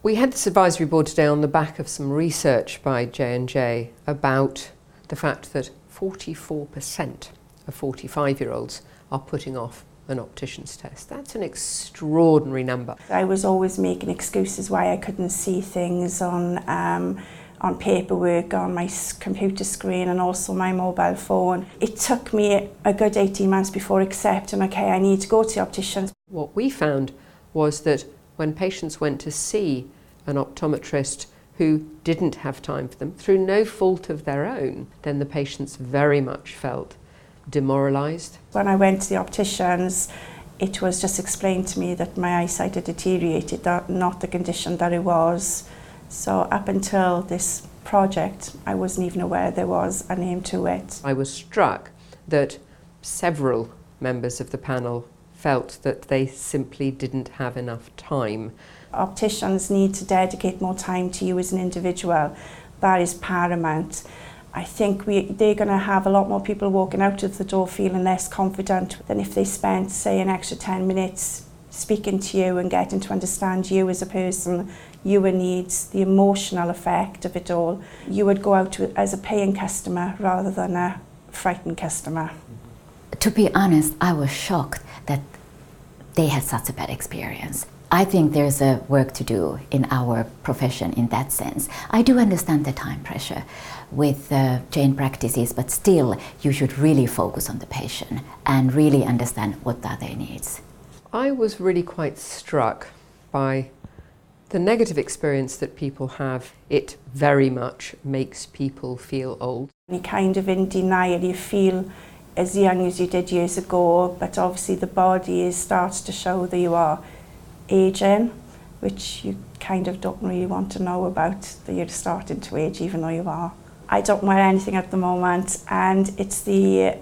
We had this advisory board today on the back of some research by J&J about the fact that 44% of 45-year-olds are putting off an optician's test. That's an extraordinary number. I was always making excuses why I couldn't see things on paperwork, on my computer screen and also my mobile phone. It took me a good 18 months before accepting, okay, I need to go to the optician. What we found was that when patients went to see an optometrist who didn't have time for them, through no fault of their own, then the patients very much felt demoralised. When I went to the opticians, it was just explained to me that my eyesight had deteriorated, not the condition that it was. So up until this project, I wasn't even aware there was a name to it. I was struck that several members of the panel felt that they simply didn't have enough time. Opticians need to dedicate more time to you as an individual. That is paramount. I think they're going to have a lot more people walking out of the door feeling less confident than if they spent, say, an extra 10 minutes speaking to you and getting to understand you as a person, your needs, the emotional effect of it all. You would go out as a paying customer rather than a frightened customer. To be honest, I was shocked that they had such a bad experience. I think there's a work to do in our profession in that sense. I do understand the time pressure with chain practices, but still you should really focus on the patient and really understand what are their needs. I was really quite struck by the negative experience that people have. It very much makes people feel old. You're kind of in denial, you feel as young as you did years ago, but obviously the body starts to show that you are aging, which you kind of don't really want to know about, that you're starting to age even though you are. I don't wear anything at the moment, and it's the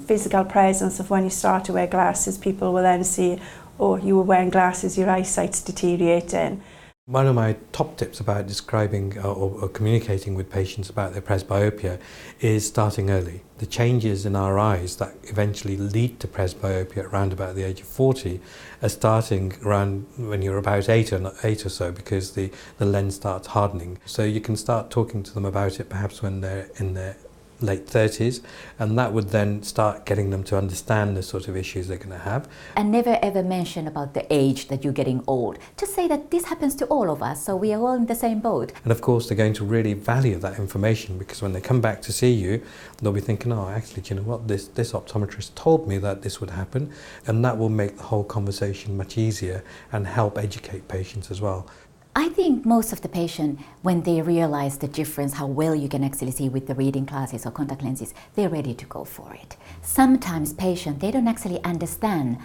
physical presence of when you start to wear glasses, people will then say, oh, you were wearing glasses, your eyesight's deteriorating. One of my top tips about describing or communicating with patients about their presbyopia is starting early. The changes in our eyes that eventually lead to presbyopia around about the age of 40 are starting around when you're about 8 or so, because the lens starts hardening. So you can start talking to them about it perhaps when they're in their late 30s, and that would then start getting them to understand the sort of issues they're going to have. And never ever mention about the age that you're getting old. Just say that this happens to all of us, so we are all in the same boat. And of course they're going to really value that information, because when they come back to see you, they'll be thinking, oh, actually, do you know what, this optometrist told me that this would happen, and that will make the whole conversation much easier and help educate patients as well. I think most of the patients, when they realize the difference, how well you can actually see with the reading glasses or contact lenses, they're ready to go for it. Sometimes patients, they don't actually understand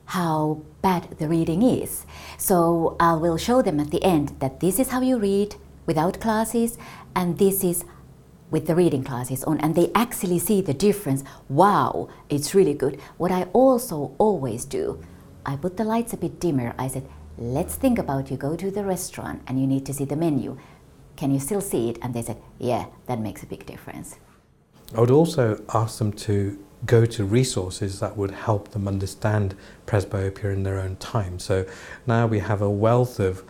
how bad the reading is. So I will show them at the end that this is how you read without glasses, and this is with the reading glasses on, and they actually see the difference. Wow, it's really good. What I also always do, I put the lights a bit dimmer. I said, let's think about, you go to the restaurant and you need to see the menu. Can you still see it? And they said, yeah, that makes a big difference. I would also ask them to go to resources that would help them understand presbyopia in their own time. So now we have a wealth of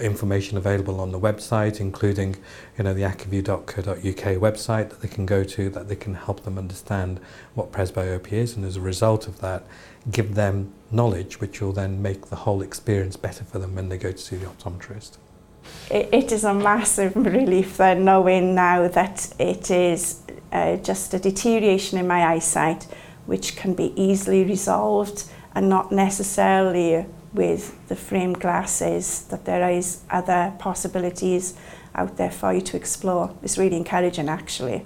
information available on the website, including the acuvue.co.uk website that they can go to, that they can help them understand what presbyopia is, and as a result of that give them knowledge which will then make the whole experience better for them when they go to see the optometrist. It is a massive relief then, knowing now that it is just a deterioration in my eyesight which can be easily resolved, and not necessarily with the framed glasses, that there is other possibilities out there for you to explore. It's really encouraging, actually.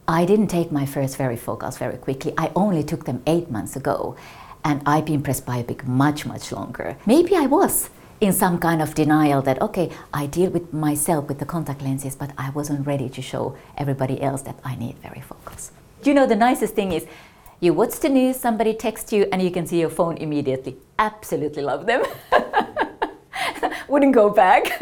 I didn't take my first varifocals very quickly. I only took them 8 months ago, and I've been presbyopic much longer. Maybe I was in some kind of denial that, okay, I deal with myself with the contact lenses, but I wasn't ready to show everybody else that I need varifocals. You know, the nicest thing is, you watch the news, somebody texts you, and you can see your phone immediately. Absolutely love them. Wouldn't go back.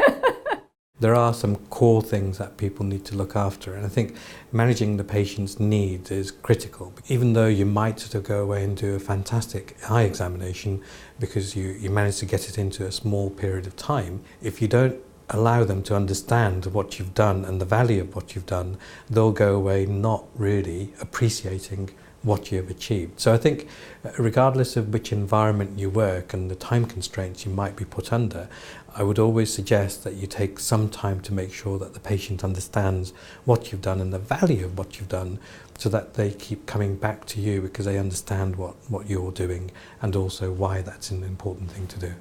There are some core things that people need to look after, and I think managing the patient's needs is critical. Even though you might sort of go away and do a fantastic eye examination because you managed to get it into a small period of time, if you don't allow them to understand what you've done and the value of what you've done, they'll go away not really appreciating what you have achieved. So I think regardless of which environment you work and the time constraints you might be put under, I would always suggest that you take some time to make sure that the patient understands what you've done and the value of what you've done, so that they keep coming back to you because they understand what you're doing and also why that's an important thing to do.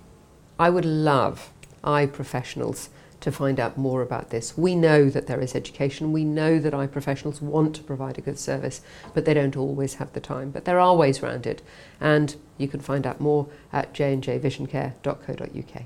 I would love eye professionals to find out more about this. We know that there is education, we know that eye professionals want to provide a good service, but they don't always have the time. But there are ways around it, and you can find out more at jnjvisioncare.co.uk.